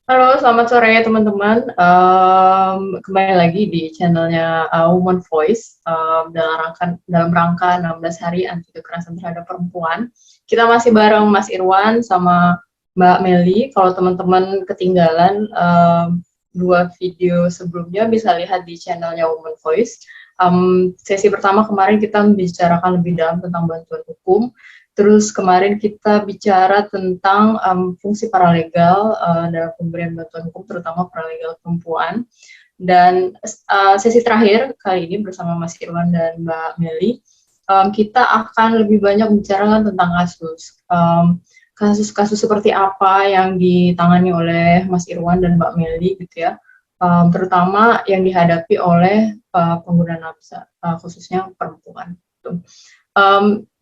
Halo, selamat sore teman-teman. Kembali lagi di channelnya Woman Voice dalam rangka 16 hari anti kekerasan terhadap perempuan. Kita masih bareng Mas Irwan sama Mbak Meli. Kalau teman-teman ketinggalan dua video sebelumnya bisa lihat di channelnya Woman Voice. Sesi pertama kemarin kita membicarakan lebih dalam tentang bantuan hukum. Terus kemarin kita bicara tentang fungsi paralegal dalam pemberian bantuan hukum, terutama paralegal perempuan. Dan sesi terakhir kali ini bersama Mas Irwan dan Mbak Meli, kita akan lebih banyak bicara tentang kasus. Kasus-kasus seperti apa yang ditangani oleh Mas Irwan dan Mbak Meli gitu ya, terutama yang dihadapi oleh pengguna nafsa, khususnya perempuan.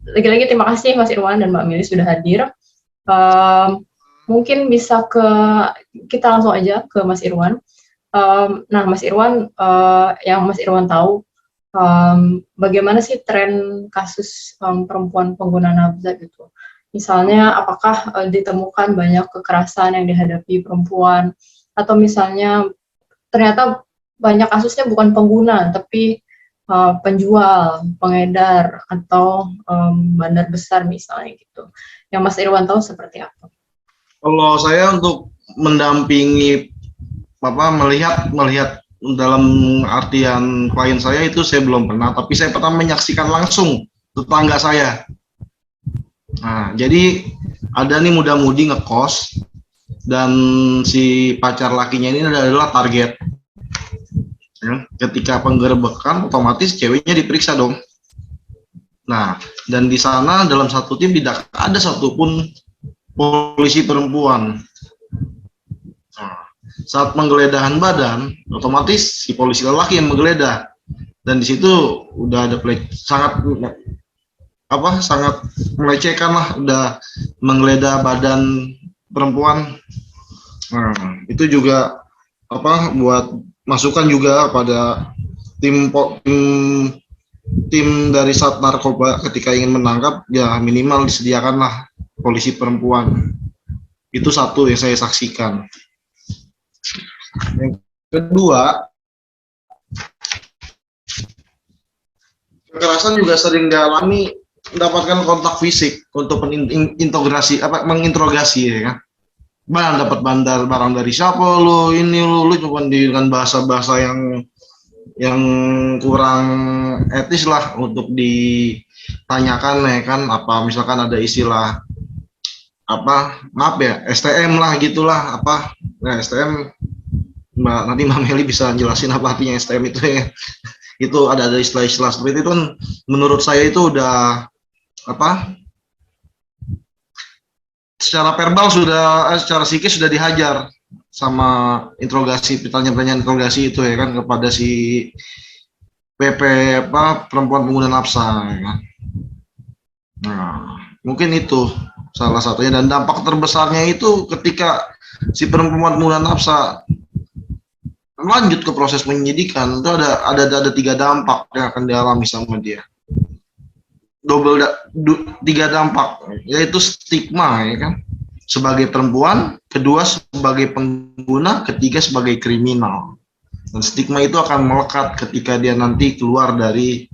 Lagi-lagi terima kasih Mas Irwan dan Mbak Mili sudah hadir. Mungkin bisa kita langsung aja ke Mas Irwan. Nah, Mas Irwan, yang Mas Irwan tahu, bagaimana sih tren kasus perempuan pengguna nafsa gitu? Misalnya, apakah ditemukan banyak kekerasan yang dihadapi perempuan, atau misalnya ternyata banyak kasusnya bukan pengguna, tapi penjual, pengedar, atau bandar besar misalnya gitu. Yang Mas Irwan tahu seperti apa? Kalau saya untuk mendampingi melihat melihat dalam artian klien saya itu saya belum pernah, tapi saya pernah menyaksikan langsung tetangga saya. Nah, jadi ada nih muda-mudi ngekos dan si pacar lakinya ini adalah target. Ya, ketika penggerebekan otomatis ceweknya diperiksa dong. Nah, dan di sana dalam satu tim tidak ada satupun polisi perempuan. Nah, saat penggeledahan badan, otomatis si polisi lelaki yang menggeledah, dan di situ udah ada sangat melecehkan lah, udah menggeledah badan perempuan. Nah, itu juga buat masukan juga pada tim tim tim dari Sat Narkoba ketika ingin menangkap ya minimal disediakanlah polisi perempuan. Itu satu yang saya saksikan. Yang kedua, kekerasan juga sering dialami mendapatkan kontak fisik untuk menginterogasi ya kan. Dapat bandar barang dari siapa lu cuma dengan bahasa-bahasa yang kurang etis lah untuk ditanyakan ya kan, apa misalkan ada istilah maaf ya STM lah gitulah nah STM nanti Mbak Meli bisa jelasin apa artinya STM itu ya. Itu ada istilah-istilah seperti itu kan, menurut saya itu udah secara verbal secara psikis sudah dihajar sama pertanyaan-pertanyaan interogasi itu ya kan kepada si PP perempuan pengguna nafsa ya kan. Nah, mungkin itu salah satunya, dan dampak terbesarnya itu ketika si perempuan pengguna nafsa lanjut ke proses penyidikan itu ada tiga dampak yang akan dialami sama dia. Tiga dampak, yaitu stigma ya kan, sebagai perempuan, kedua sebagai pengguna, ketiga sebagai kriminal. Dan stigma itu akan melekat ketika dia nanti keluar dari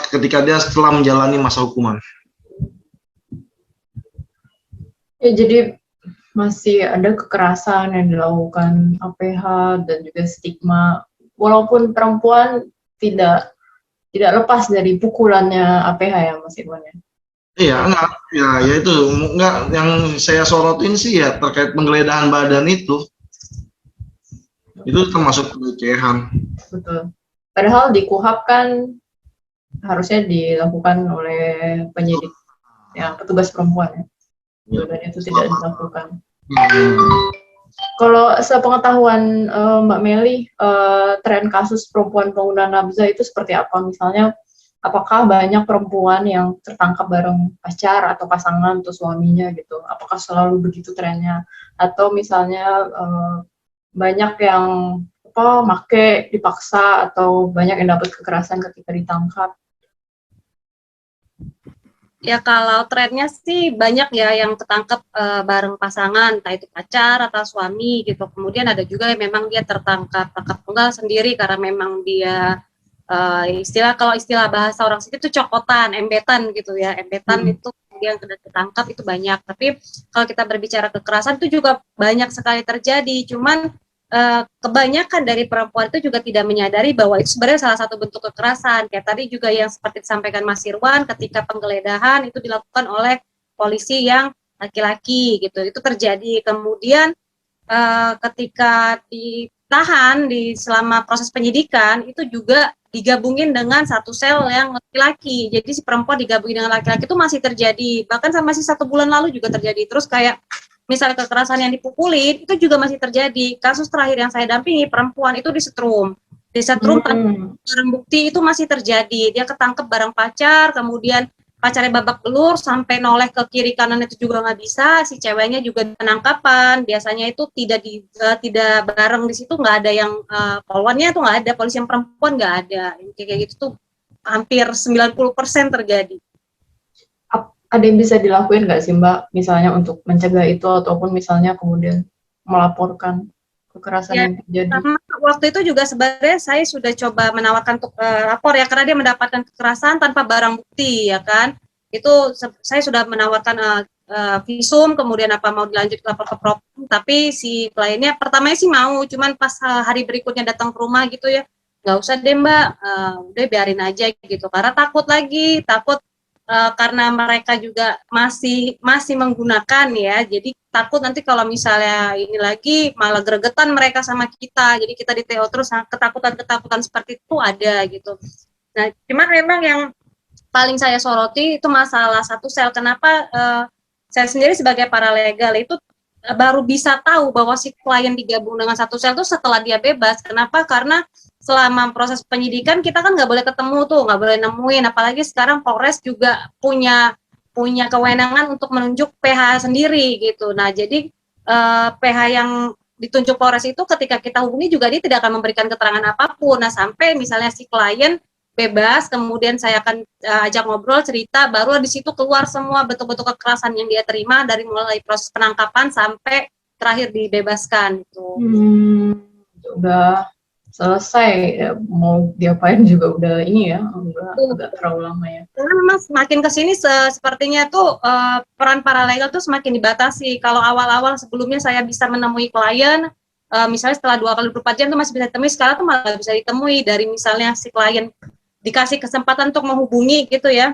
ketika dia setelah menjalani masa hukuman. Ya, jadi masih ada kekerasan yang dilakukan APH dan juga stigma, walaupun perempuan tidak lepas dari pukulannya APH ya Mas Irwan ya. Iya, enggak, ya itu enggak, yang saya sorotin sih ya terkait penggeledahan badan itu termasuk pelecehan. Betul. Padahal di KUHAP kan harusnya dilakukan oleh penyidik, ya petugas perempuan ya. Dan itu tidak dilakukan. Kalau sepengetahuan Mbak Meli, tren kasus perempuan pengguna nafsa itu seperti apa? Misalnya, apakah banyak perempuan yang tertangkap bareng pacar atau pasangan atau suaminya gitu? Apakah selalu begitu trennya? Atau misalnya banyak yang make dipaksa, atau banyak yang dapat kekerasan ketika ditangkap? Ya kalau trennya sih banyak ya yang ketangkep bareng pasangan, entah itu pacar atau suami gitu. Kemudian ada juga yang memang dia tangkap tunggal sendiri karena memang dia kalau istilah bahasa orang sini itu cokotan, embetan gitu ya. Embetan itu kemudian ketangkap itu banyak. Tapi kalau kita berbicara kekerasan itu juga banyak sekali terjadi. Cuman kebanyakan dari perempuan itu juga tidak menyadari bahwa itu sebenarnya salah satu bentuk kekerasan. Kayak tadi juga yang seperti disampaikan Mas Irwan, ketika penggeledahan itu dilakukan oleh polisi yang laki-laki gitu. Itu terjadi. Kemudian ketika ditahan selama proses penyidikan itu juga digabungin dengan satu sel yang laki-laki. Jadi si perempuan digabungin dengan laki-laki itu masih terjadi. Bahkan sama si 1 bulan lalu juga terjadi. Terus kayak misalnya kekerasan yang dipukulin itu juga masih terjadi. Kasus terakhir yang saya dampingi perempuan itu disetrum barang bukti itu masih terjadi. Dia ketangkep bareng pacar, kemudian pacarnya babak belur sampai noleh ke kiri kanan itu juga nggak bisa. Si ceweknya juga penangkapan. Biasanya itu tidak bareng di situ, nggak ada yang polwannya tuh nggak ada, polisi yang perempuan nggak ada. Kayak gitu tuh hampir 90% terjadi. Ada yang bisa dilakuin nggak sih Mbak, misalnya untuk mencegah itu ataupun misalnya kemudian melaporkan kekerasan yang terjadi? Waktu itu juga sebenarnya saya sudah coba menawarkan untuk lapor ya, karena dia mendapatkan kekerasan tanpa barang bukti ya kan. Itu saya sudah menawarkan visum, kemudian apa mau dilanjut lapor ke propam, tapi si kliennya pertamanya sih mau, cuman pas hari berikutnya datang ke rumah gitu ya, nggak usah deh Mbak, udah biarin aja gitu, karena takut karena mereka juga masih menggunakan ya, jadi takut nanti kalau misalnya ini lagi malah gregetan mereka sama kita, jadi kita di TO terus, ketakutan seperti itu ada gitu. Nah, cuman memang yang paling saya soroti itu masalah satu sel. Kenapa saya sendiri sebagai paralegal itu baru bisa tahu bahwa si klien digabung dengan satu sel itu setelah dia bebas. Kenapa? Karena selama proses penyidikan kita kan nggak boleh ketemu tuh, nggak boleh nemuin, apalagi sekarang Polres juga punya kewenangan untuk menunjuk PH sendiri gitu. Nah jadi PH yang ditunjuk Polres itu ketika kita hubungi juga dia tidak akan memberikan keterangan apapun. Nah sampai misalnya si klien bebas, kemudian saya akan ajak ngobrol, cerita, baru di situ keluar semua bentuk-bentuk kekerasan yang dia terima dari mulai proses penangkapan sampai terakhir dibebaskan gitu. Udah selesai ya, mau diapain juga udah ini ya, udah terlalu lama ya. Karena memang semakin kesini sepertinya tuh peran paralegal tuh semakin dibatasi. Kalau awal-awal sebelumnya saya bisa menemui klien, misalnya setelah 2x24 jam tuh masih bisa ditemui, sekarang tuh malah bisa ditemui dari misalnya si klien dikasih kesempatan untuk menghubungi gitu ya.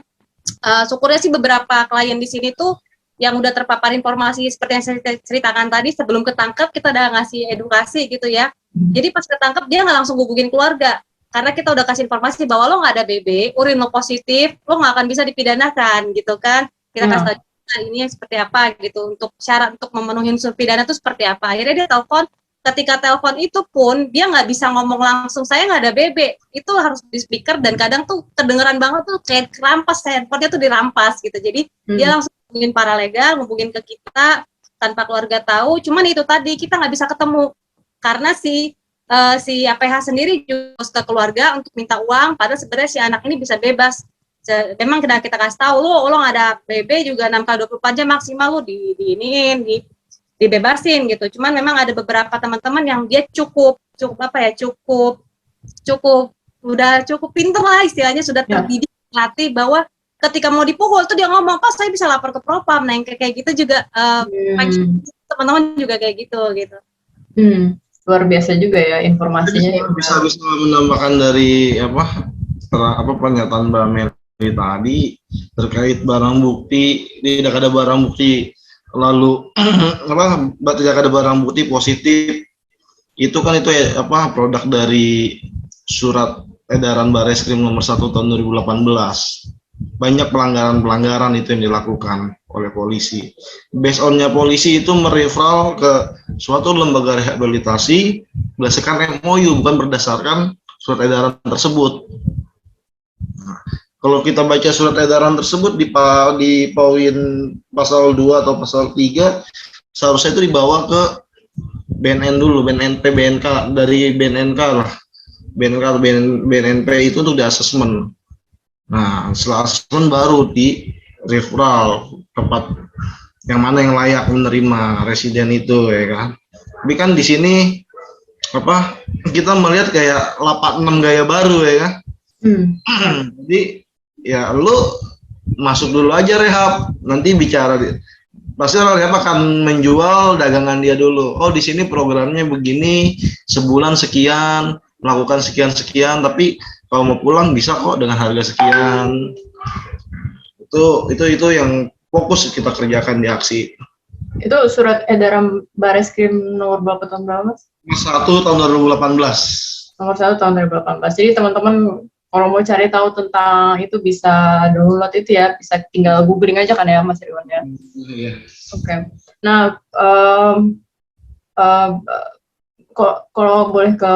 Syukurnya sih beberapa klien di sini tuh yang udah terpapar informasi seperti yang saya ceritakan tadi, sebelum ketangkep kita udah ngasih edukasi gitu ya. Jadi pas ketangkep dia nggak langsung hubungin keluarga, karena kita udah kasih informasi bahwa lo nggak ada BB, urin lo positif, lo nggak akan bisa dipidanakan gitu kan. Kita kasih tahu ini seperti apa gitu, untuk syarat untuk memenuhi unsur pidana itu seperti apa. Akhirnya dia telepon, ketika telepon itu pun dia nggak bisa ngomong langsung saya nggak ada BB, itu harus di speaker, dan kadang tuh kedengeran banget tuh kayak kerampas, handphonenya tuh dirampas gitu. Jadi dia langsung hubungin paralegal, hubungin ke kita tanpa keluarga tahu. Cuman itu tadi kita nggak bisa ketemu karena si APH sendiri juga ke keluarga untuk minta uang, padahal sebenarnya si anak ini bisa bebas. Memang kita kasih tahu lo nggak ada BB juga 6x24 jam maksimal lo dibebasin gitu. Cuman memang ada beberapa teman-teman yang dia cukup pinter lah istilahnya, sudah terdidik latih bahwa ketika mau dipukul tuh dia ngomong, Pak saya bisa lapor ke propam. Nah yang kayak gitu juga teman-teman juga kayak gitu. Luar biasa juga ya informasinya. Bisa menambahkan dari pernyataan Mbak Meli tadi terkait barang bukti, tidak ada barang bukti, lalu tidak ada barang bukti positif, itu kan produk dari surat edaran Bareskrim nomor 1 tahun 2018. Banyak pelanggaran itu yang dilakukan oleh polisi. Based on-nya polisi itu mereferal ke suatu lembaga rehabilitasi berdasarkan MOU, bukan berdasarkan surat edaran tersebut. Nah, kalau kita baca surat edaran tersebut di poin pasal 2 atau pasal 3, seharusnya itu dibawa ke BNN dulu, BNNP, BNK, dari BNNK lah. BNK atau BNNP itu untuk di asesmen. Nah, setelah asesmen baru referral tempat yang mana yang layak menerima residen itu ya kan. Tapi kan di sini apa kita melihat kayak lapak 6 gaya baru ya kan. Jadi ya lu masuk dulu aja rehab, nanti bicara pasti orang rehab akan menjual dagangan dia dulu. Oh di sini programnya begini, sebulan sekian, melakukan sekian, tapi kalau mau pulang bisa kok dengan harga sekian. Itu yang fokus kita kerjakan di aksi. Itu surat edaran Bareskrim nomor berapa tahun berapa? 1 tahun 2018. Nomor 1 tahun 2018. Jadi teman-teman kalau mau cari tahu tentang itu bisa download itu ya, bisa tinggal googling aja kan ya Mas Irwan ya. Iya. Oke. Nah, kalau boleh ke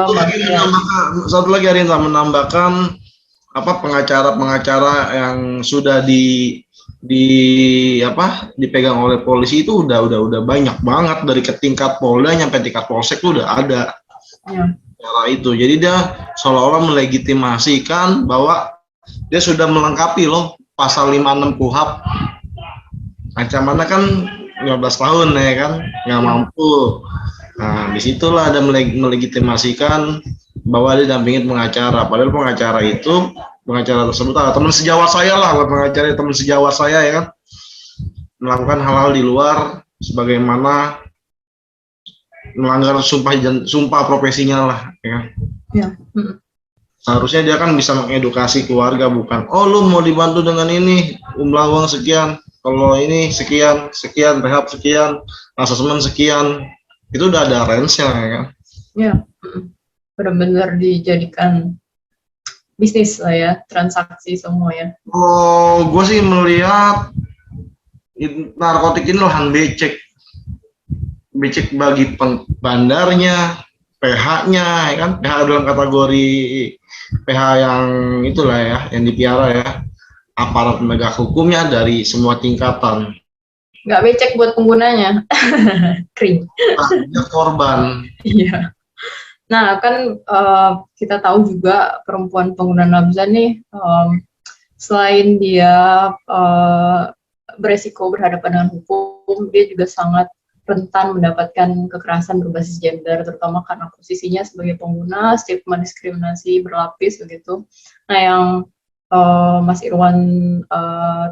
satu lagi Arinta menambahkan apa pengacara-pengacara yang sudah dipegang oleh polisi itu udah banyak banget dari ke tingkat Polda nyampe tingkat Polsek itu udah ada. Ya. Cara itu. Jadi dia seolah-olah melegitimasikan bahwa dia sudah melengkapi loh pasal 56 KUHP. Ancamannya kan 15 tahun ya kan, nggak mampu. Nah, disitulah ada melegitimasikan bahwa dia dampingin pengacara. Padahal pengacara tersebut teman sejawat saya lah, pengacara teman sejawat saya ya kan, melakukan hal-hal di luar sebagaimana melanggar sumpah profesinya lah ya kan. Ya. Seharusnya dia kan bisa mengedukasi keluarga, bukan lu mau dibantu dengan ini uang sekian, kalau ini sekian rehab sekian, asesmen sekian, itu udah ada range-nya ya kan. Ya, benar-benar dijadikan bisnis lah ya, transaksi semua ya. Oh, gue sih melihat narkotik ini lahan becek bagi bandarnya, PH-nya ya kan, PH dalam kategori PH yang itulah ya, yang dipiara ya, aparat penegak hukumnya dari semua tingkatan. Nggak becek buat penggunanya, kering. Dia korban. Iya. Nah kan kita tahu juga perempuan pengguna nafsa nih, selain dia beresiko berhadapan dengan hukum, dia juga sangat rentan mendapatkan kekerasan berbasis gender, terutama karena posisinya sebagai pengguna, stigma diskriminasi berlapis begitu. Nah yang Mas Irwan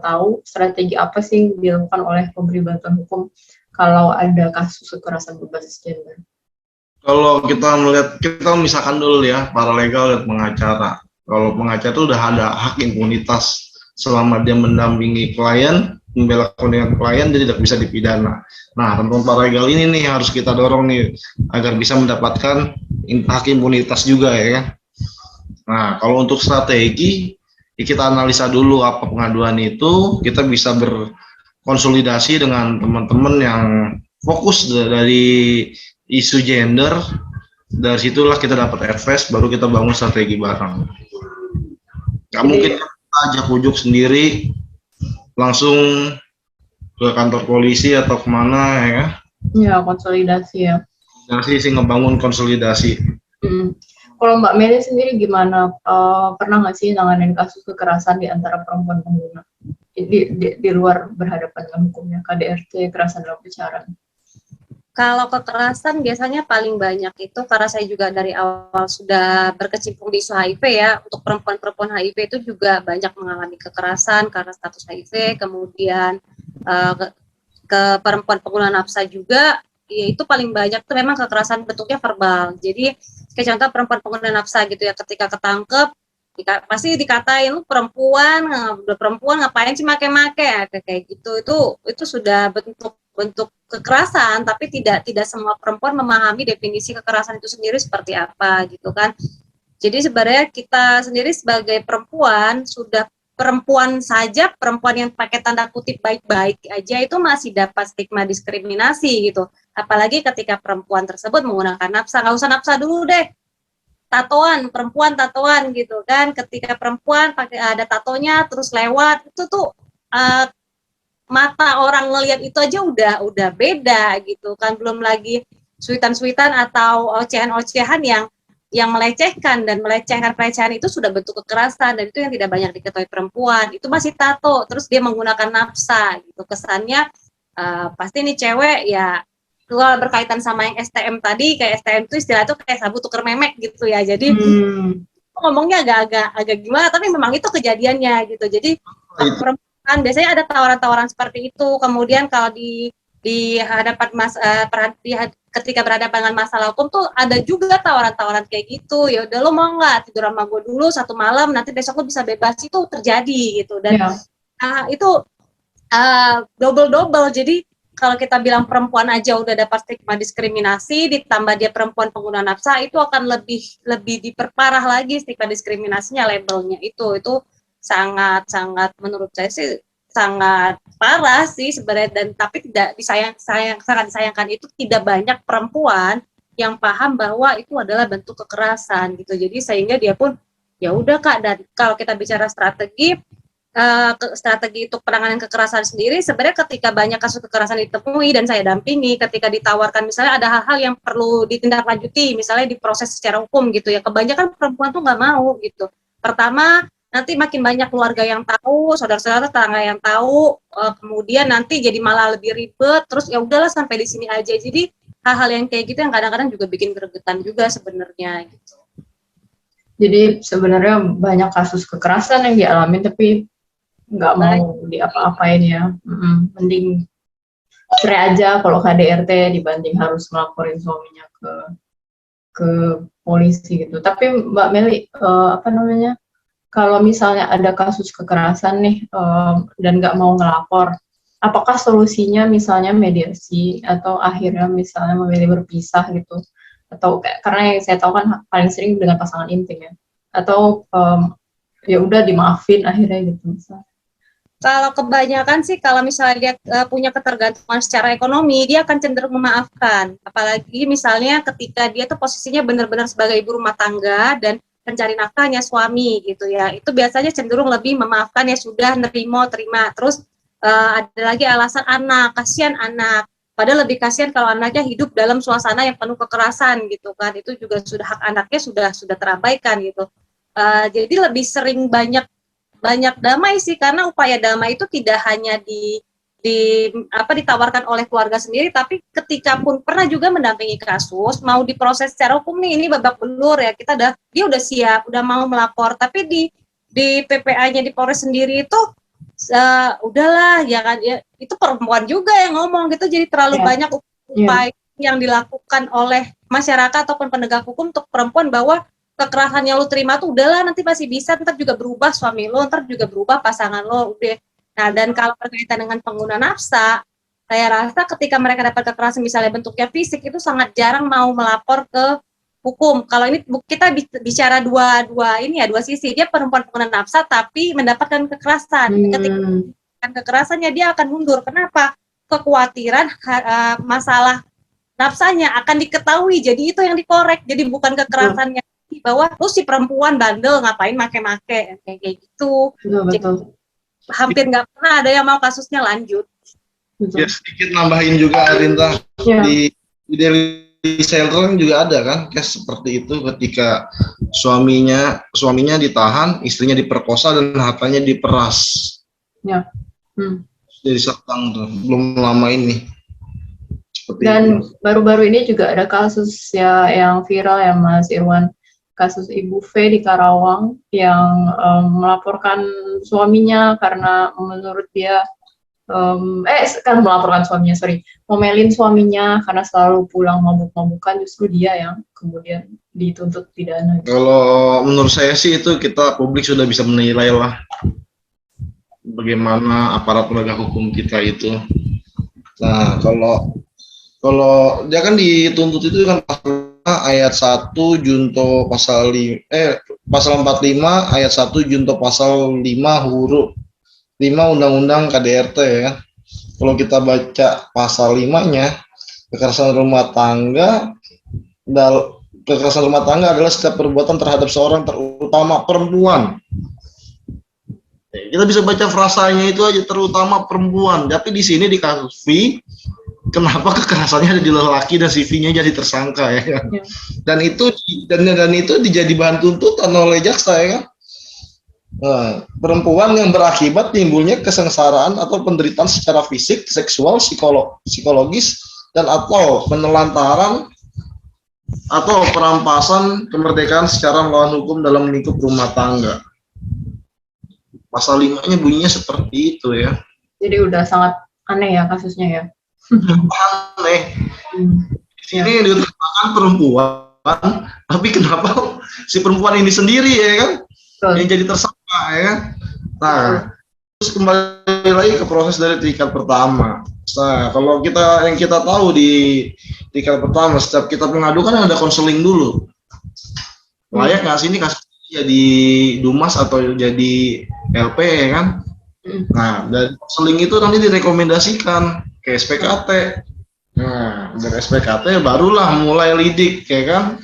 tahu, strategi apa sih yang dilakukan oleh pemberi bantuan hukum kalau ada kasus kekerasan berbasis gender? Kalau kita misalkan dulu ya, paralegal dan pengacara. Kalau pengacara itu udah ada hak impunitas selama dia mendampingi klien, membela kepentingan klien, dia tidak bisa dipidana. Nah, teman-teman paralegal ini nih harus kita dorong nih agar bisa mendapatkan hak impunitas juga ya kan. Nah, kalau untuk strategi, kita analisa dulu apa pengaduan itu, kita bisa berkonsolidasi dengan teman-teman yang fokus dari isu gender. Dari situlah kita dapat advice, baru kita bangun strategi bareng. Nggak mungkin kita ajak ujuk sendiri langsung ke kantor polisi atau kemana ya kan? Ya, konsolidasi ya. Ngebangun konsolidasi. Kalau Mbak Meli sendiri gimana? Pernah nggak sih nanganin kasus kekerasan di antara perempuan pengguna di luar berhadapan dengan hukumnya, KDRT, kekerasan dalam pacaran? Kalau kekerasan biasanya paling banyak itu karena saya juga dari awal sudah berkecimpung di isu HIV ya. Untuk perempuan-perempuan HIV itu juga banyak mengalami kekerasan karena status HIV. Kemudian ke perempuan pengguna nafsa juga, ya itu paling banyak tuh memang kekerasan bentuknya verbal. Jadi kayak contoh perempuan pengguna nafsa gitu ya, ketika ketangkep pasti dikatain lu perempuan ngapain sih make-make kayak gitu. Itu sudah bentuk kekerasan, tapi tidak semua perempuan memahami definisi kekerasan itu sendiri seperti apa gitu kan. Jadi sebenarnya kita sendiri sebagai perempuan, sudah perempuan saja, perempuan yang pakai tanda kutip baik-baik aja itu masih dapat stigma diskriminasi gitu. Apalagi ketika perempuan tersebut menggunakan nafsa, nggak usah nafsa dulu deh, perempuan tatoan gitu kan. Ketika perempuan pakai ada tatonya terus lewat, itu tuh mata orang ngelihat itu aja udah beda gitu kan. Belum lagi suitan-suitan atau ocehan-ocehan yang yang melecehkan, dan pelecehan itu sudah bentuk kekerasan, dan itu yang tidak banyak diketahui perempuan. Itu masih tato, terus dia menggunakan nafsa gitu. Kesannya pasti nih cewek ya, kalau berkaitan sama yang STM tadi, kayak STM itu istilah itu kayak sabu tuker memek gitu ya. Jadi ngomongnya agak gimana, tapi memang itu kejadiannya gitu. Jadi perempuan biasanya ada tawaran-tawaran seperti itu. Kemudian kalau di hadapan ketika berhadapan dengan masalah hukum tuh ada juga tawaran-tawaran kayak gitu. Ya udah, lo mau nggak tidur sama gue dulu 1 malam, nanti besok lo bisa bebas. Itu terjadi gitu. Dan itu double. Jadi kalau kita bilang perempuan aja udah dapat stigma diskriminasi, ditambah dia perempuan pengguna nafsa, itu akan lebih diperparah lagi stigma diskriminasinya, labelnya itu sangat menurut saya sih sangat parah sih sebenarnya. Dan tapi tidak sangat disayangkan itu tidak banyak perempuan yang paham bahwa itu adalah bentuk kekerasan gitu. Jadi sehingga dia pun ya udah Kak. Dan kalau kita bicara strategi untuk penanganan kekerasan sendiri, sebenarnya ketika banyak kasus kekerasan ditemui dan saya dampingi, ketika ditawarkan misalnya ada hal-hal yang perlu ditindaklanjuti, misalnya diproses secara hukum gitu ya, kebanyakan perempuan tuh nggak mau gitu. Pertama, nanti makin banyak keluarga yang tahu, saudara-saudara, tetangga yang tahu, kemudian nanti jadi malah lebih ribet, terus ya udahlah sampai di sini aja. Jadi hal-hal yang kayak gitu yang kadang-kadang juga bikin gregetan juga sebenarnya gitu. Jadi sebenarnya banyak kasus kekerasan yang dialami tapi nggak mau diapa-apain ya. Mending cerai aja kalau KDRT dibanding harus melaporin suaminya ke polisi gitu. Tapi Mbak Meli, kalau misalnya ada kasus kekerasan nih dan nggak mau ngelapor, apakah solusinya misalnya mediasi atau akhirnya misalnya memilih berpisah gitu? Atau karena yang saya tahu kan paling sering dengan pasangan intim ya, atau ya udah dimaafin akhirnya gitu misalnya. Kalau kebanyakan sih kalau misalnya dia punya ketergantungan secara ekonomi, dia akan cenderung memaafkan. Apalagi misalnya ketika dia tuh posisinya benar-benar sebagai ibu rumah tangga dan pencari nafkahnya suami gitu ya, itu biasanya cenderung lebih memaafkan, ya sudah terima. Terus ada lagi alasan anak, kasihan anak. Padahal lebih kasihan kalau anaknya hidup dalam suasana yang penuh kekerasan gitu kan, itu juga sudah hak anaknya sudah terabaikan gitu. Jadi lebih sering banyak damai sih, karena upaya damai itu tidak hanya ditawarkan oleh keluarga sendiri, tapi ketika pun pernah juga mendampingi kasus mau diproses secara hukum nih, ini babak belur ya, dia udah siap, udah mau melapor, tapi di PPA-nya di Polres sendiri itu udahlah ya kan, ya, itu perempuan juga yang ngomong gitu. Jadi terlalu banyak upaya yang dilakukan oleh masyarakat ataupun penegak hukum untuk perempuan bahwa kekerasan yang lo terima tuh udahlah, nanti masih bisa, ntar juga berubah suami lo, ntar juga berubah pasangan lo, udah. Nah, dan kalau berkaitan dengan pengguna nafsa, saya rasa ketika mereka dapat kekerasan misalnya bentuknya fisik, itu sangat jarang mau melapor ke hukum. Kalau ini kita bicara dua sisi, dia perempuan pengguna nafsa tapi mendapatkan kekerasan. Ketika kekerasannya dia akan mundur. Kenapa? Kekhawatiran masalah nafsanya akan diketahui, jadi itu yang dikorek. Jadi bukan kekerasannya, bahwa lu si perempuan bandel ngapain make-make kayak gitu. Betul. Hampir nggak pernah ada yang mau kasusnya lanjut. Ya, sedikit nambahin juga Arinta, di Daily Shelter juga ada kan case seperti itu, ketika suaminya ditahan, istrinya diperkosa dan hartanya diperas. Ya. Jadi Serpang tuh belum lama ini. Dan baru-baru ini juga ada kasus ya yang viral ya Mas Irwan, kasus Ibu V di Karawang yang melaporkan suaminya karena menurut dia ngomelin suaminya karena selalu pulang mabuk-mabukan, justru dia yang kemudian dituntut pidana. Kalau menurut saya sih itu kita publik sudah bisa menilai lah bagaimana aparat penegak hukum kita itu. Nah, kalau dia kan dituntut itu kan ayat 1 junto pasal 45 ayat 1 junto pasal 5 huruf 5 Undang-Undang KDRT ya. Kalau kita baca pasal 5-nya, kekerasan rumah tangga adalah setiap perbuatan terhadap seorang, terutama perempuan. Kita bisa baca frasanya itu aja, terutama perempuan. Tapi di sini di kasus V kenapa kekerasannya ada di lelaki dan CV-nya jadi tersangka ya kan? Ya. Dan itu dijadi bahan tuntutan oleh jaksa ya kan? Nah, perempuan yang berakibat timbulnya kesengsaraan atau penderitaan secara fisik, seksual, psikologis, dan atau penelantaran atau perampasan kemerdekaan secara melawan hukum dalam lingkup rumah tangga. Pasal 5-nya bunyinya seperti itu ya. Jadi udah sangat aneh ya kasusnya ya. Aneh. Ini yang dikatakan perempuan, tapi kenapa si perempuan ini sendiri ya kan? Yang jadi tersangka ya kan? Nah, terus kembali lagi ke proses dari tingkat pertama. Nah, kalau yang kita tahu di tingkat pertama, setiap kita mengadukan ada konseling dulu. Layak nggak sih ini kasus jadi Dumas atau jadi LP ya kan? Nah, dari konseling itu nanti direkomendasikan ke SPKT. Nah, dari SPKT barulah mulai lidik ya kan?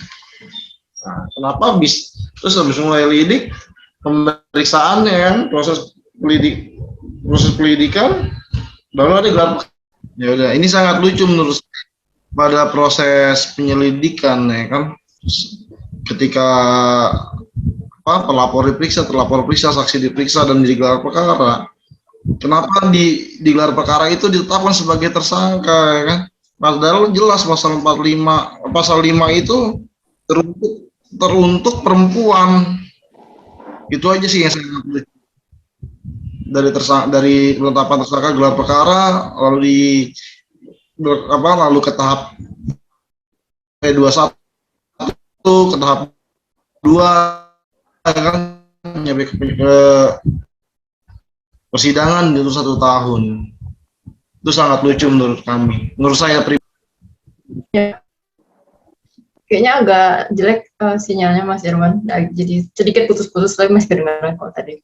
Nah, kenapa terus habis mulai lidik, pemeriksaan ya kan, proses penyidikan baru ada gelar. Ya udah, ini sangat lucu menurut saya. Pada proses penyelidikan ya kan, ketika pelapor diperiksa, terlapor periksa, saksi diperiksa dan digelar perkara, kenapa di gelar perkara itu ditetapkan sebagai tersangka ya kan? Padahal jelas pasal 45, pasal 5 itu teruntuk perempuan. Itu aja sih yang saya lihat. Dari penetapan tersangka gelar perkara lalu ke tahap P21 ke tahap 2 kan, nyampe ke persidangan itu 1 tahun. Itu sangat lucu menurut kami, menurut saya pribadi. Ya. Kayaknya agak jelek sinyalnya Mas Irwan, jadi sedikit putus-putus, tapi masih kedengaran kok tadi.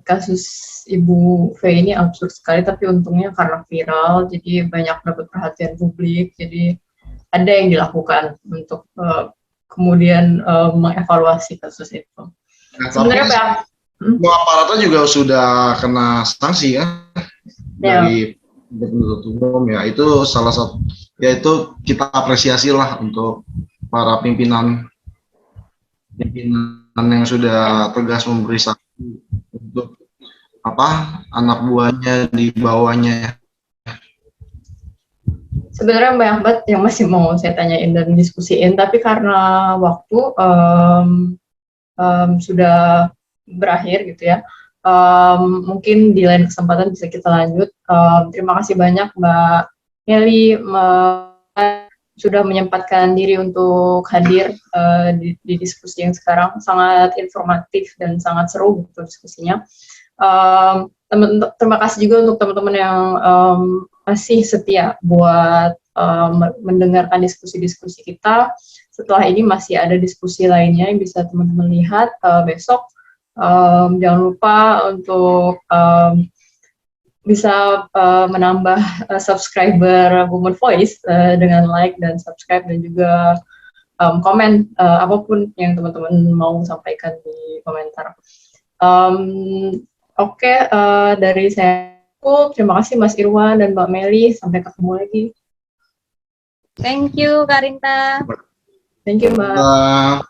Kasus Ibu V ini absurd sekali, tapi untungnya karena viral, jadi banyak dapat perhatian publik, jadi ada yang dilakukan untuk kemudian mengevaluasi kasus itu. Nah, sebenarnya Pak, aparatnya juga sudah kena sanksi ya dari penuntut umum ya, itu salah satu, yaitu kita apresiasi lah untuk para pimpinan yang sudah tegas memberi sanksi untuk anak buahnya di bawahnya. Sebenarnya banyak banget yang masih mau saya tanyain dan diskusiin, tapi karena waktu sudah berakhir gitu ya, mungkin di lain kesempatan bisa kita lanjut. Terima kasih banyak Mbak Meli sudah menyempatkan diri untuk hadir di diskusi yang sekarang, sangat informatif dan sangat seru gitu diskusinya. Terima kasih juga untuk teman-teman yang masih setia buat mendengarkan diskusi-diskusi kita. Setelah ini masih ada diskusi lainnya yang bisa teman-teman lihat besok. Jangan lupa untuk bisa menambah subscriber Women Voice dengan like dan subscribe, dan juga komen apapun yang teman-teman mau sampaikan di komentar. Oke, dari saya, terima kasih Mas Irwan dan Mbak Meli. Sampai ketemu lagi. Thank you, Karinta. Thank you, Mbak.